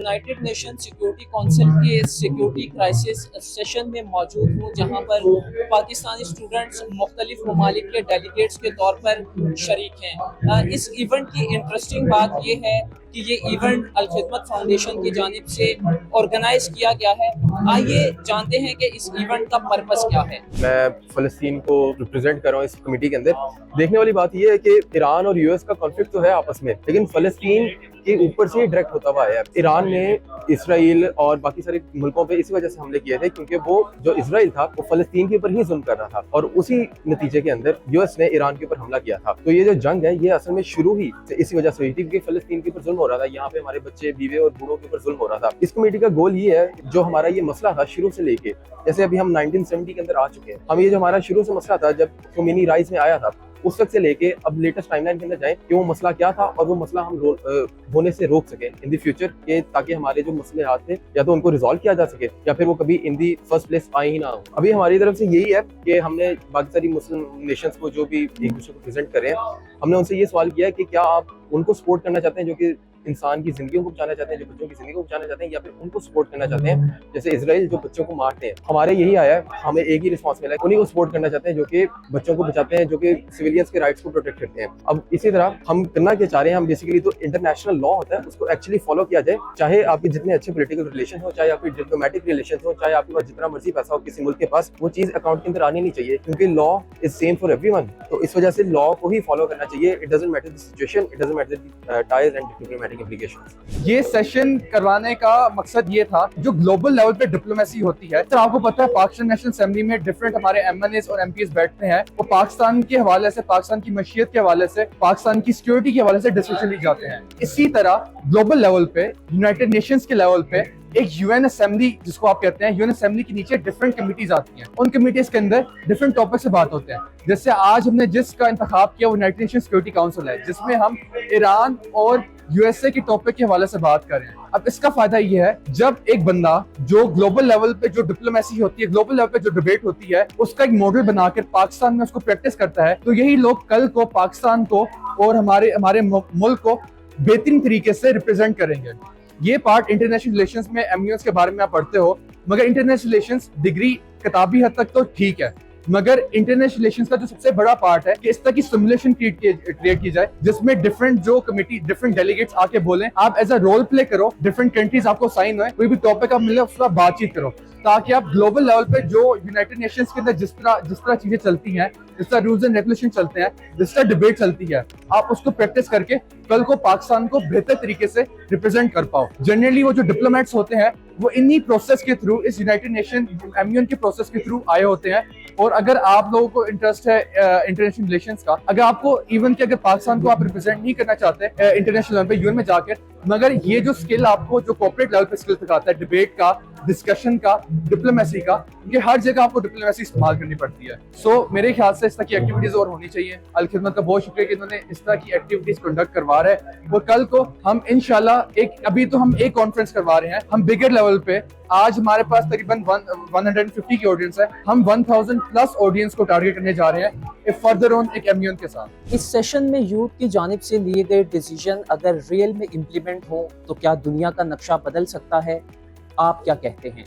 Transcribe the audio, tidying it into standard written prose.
United nation security council के security crisis session में मौजूद हूँ, जहाँ पर पाकिस्तानी स्टूडेंट्स मुख्तलिफ ममालिक के डेलीगेट्स के तौर पर शरीक हैं। इस इवेंट की इंटरेस्टिंग बात ये है कि ये इवेंट अल खिदमत फाउंडेशन की जानिब से ऑर्गेनाइज किया गया है। आइए जानते हैं कि इस इवेंट का पर्पस क्या है। मैं फ़लस्तीन को रिप्रेजेंट कर रहा हूँ इस कमेटी के अंदर। देखने वाली बात यह है कि ईरान और यूएस का कॉन्फ्लिक्ट तो है आपस में, लेकिन फ़लस्तीन के ऊपर से डायरेक्ट होता हुआ है। ईरान ने इसराइल और बाकी सारे मुल्कों पे इसी वजह से हमले किए थे क्योंकि वो जो इसराइल था वो फ़लस्तीन के ऊपर ही जुल्म कर रहा था, और उसी नतीजे के अंदर यूएस ने ईरान के ऊपर हमला किया था। तो ये जो जंग है ये असल में शुरू ही से इसी वजह से हुई थी क्योंकि फ़लस्तीन के ऊपर जुल्म हो रहा था। यहाँ पे हमारे बच्चे, बीवे और बूढ़ों के ऊपर जुल्म हो रहा था। इस कमेटी का गोल ये है, जो हमारा ये मसला था शुरू से लेके, जैसे अभी हम 1970 के अंदर आ चुके हैं, हम ये जो हमारा शुरू से मसला था जब खोमेनी राइज में आया था, उस वक्त से लेके अब लेटेस्ट टाइमलाइन के अंदर जाएं कि वो मसला क्या था और वो मसला हम होने से रोक सके इन द फ्यूचर, के ताकि हमारे जो मसले हाथ थे या तो उनको रिजॉल्व किया जा सके या फिर वो कभी इन दी फर्स्ट प्लेस आए ही ना हो। अभी हमारी तरफ से यही है कि हमने बाकी सारी मुस्लिम नेशंस को जो भी एक दूसरे को प्रेजेंट कर रहे हैं, हमने उनसे ये सवाल किया है कि क्या आप उनको सपोर्ट करना चाहते हैं जो कि इंसान की जिंदगी को बचाना चाहते हैं, जो बच्चों की जिंदगी को बचाना चाहते हैं, या फिर उनको सपोर्ट करना चाहते हैं जैसे इसराइल जो बच्चों को मारते हैं। हमारे यही आया है, हमें एक ही रिस्पॉन्स मिला है, उन्हीं को सपोर्ट करना चाहते हैं जो कि बच्चों को बचाते हैं, जो कि सिविलियंस के राइट्स को प्रोटेक्ट करते हैं। अब इसी तरह हम करना क्या चाह रहे हैं, हम बेसिकली तो इंटरनेशनल लॉ होता है उसको एक्चुअली फॉलो किया जाए, चाहे आपके जितने अच्छे पोलिटिकल रिलेशन हो, चाहे आपके डिप्लोमेटिक रिलेशन हो, चाहे आपके पास जितना मर्जी पैसा हो किसी मुल्क के पास, वो चीज अकाउंट के अंदर आनी नहीं चाहिए क्योंकि law is same for everyone. तो इस वजह से लॉ को ही फॉलो करना चाहिए। It doesn't matter the situation, it doesn't matter the ties and diplomatic implications. ये सेशन करवाने का मकसद ये था, जो ग्लोबल लेवल पे डिप्लोमेसी होती है, तो आपको पता है पाकिस्तान नेशनल असेंबली में डिफरेंट हमारे एमएनएस और एमपीएस बैठते हैं, वो पाकिस्तान के हवाले से, पाकिस्तान की मशीयत के हवाले से, पाकिस्तान की सिक्योरिटी के हवाले से डिसीजन लिए जाते हैं। इसी तरह ग्लोबल लेवल पे, यूनाइटेड नेशंस के लेवल पे एक यूएन असेंबली जिसको आप कहते हैं, यूएन असेंबली के नीचे डिफरेंट कमिटीज आती हैं। उन कमिटीज के अंदर डिफरेंट टॉपिक से बात होते हैं। जैसे आज हमने जिसका इंतखाब किया वो यूनाइटेड नेशन सिक्योरिटी काउंसिल है, जिसमें हम ईरान और यूएसए के टॉपिक के हवाले से बात कर रहे हैं। अब इसका फायदा ये है, जब एक बंदा जो ग्लोबल लेवल पे जो डिप्लोमेसी होती है, ग्लोबल लेवल पे जो डिबेट होती है, उसका एक मॉडल बनाकर पाकिस्तान में उसको प्रैक्टिस करता है, तो यही लोग कल को पाकिस्तान को और हमारे मुल्क को बेहतरीन तरीके से रिप्रेजेंट करेंगे। ये पार्ट इंटरनेशनल रिलेशंस में एमयूएस के बारे में आप पढ़ते हो, मगर इंटरनेशनल रिलेशंस डिग्री किताबी हद तक तो ठीक है, मगर इंटरनेशनल रिलेशंस का जो सबसे बड़ा पार्ट है कि इस तरह की सिमुलेशन क्रिएट की जाए जिसमें डिफरेंट जो कमेटी, डिफरेंट डेलीगेट्स आके बोलें, आप एज अ रोल प्ले करो, डिफरेंट कंट्रीज आपको साइन हुए, कोई भी टॉपिक आप मिले उस पर बातचीत करो, ताकि आप ग्लोबल लेवल पे जो यूनाइटेड नेशंस के अंदर जिस तरह चीजें चलती हैं, जिस तरह रूल्स एंड रेगुलेशन चलते हैं, जिस तरह डिबेट चलती है, आप उसको प्रैक्टिस करके कल को पाकिस्तान को बेहतर तरीके से रिप्रेजेंट कर पाओ। जनरली वो जो डिप्लोमेट्स होते हैं वो इन्हीं प्रोसेस के थ्रू, इस यूनाइटेड नेशन एमयूएन के प्रोसेस के थ्रू आए होते हैं। और अगर आप लोगों को इंटरेस्ट है इंटरनेशनल रिलेशंस का, अगर आपको इवन कि अगर पाकिस्तान को आप रिप्रेजेंट नहीं करना चाहते इंटरनेशनल लेवल पे यूएन में जाकर, मगर ये जो स्किल आपको जो कॉर्पोरेट लेवल पे स्किल सिखाता है, डिबेट का, डिस्कशन का, डिप्लोमेसी का, ये हर जगह आपको डिप्लोमेसी इस्तेमाल करनी पड़ती है। सो मेरे ख्याल से इस तरह की एक्टिविटीज और होनी चाहिए। अल खिदमत का बहुत शुक्रिया कि इन्होंने इस तरह की एक्टिविटीज कंडक्ट करवा रहे हैं, और कल को हम इंशाल्लाह अभी तो हम एक कॉन्फ्रेंस करवा रहे हैं, हम बिगर लेवल पे, आज हमारे पास तकरीबन 150 की ऑडियंस है, हम 1000 प्लस ऑडियंस को टारगेट करने जा रहे हैं फर्दर ऑन एक एमयूएन के साथ। इस सेशन में यूथ की जानिब से लिए गए डिसीजन अगर रियल में इम्प्लीमेंट हो तो क्या दुनिया का नक्शा बदल सकता है? आप क्या कहते हैं?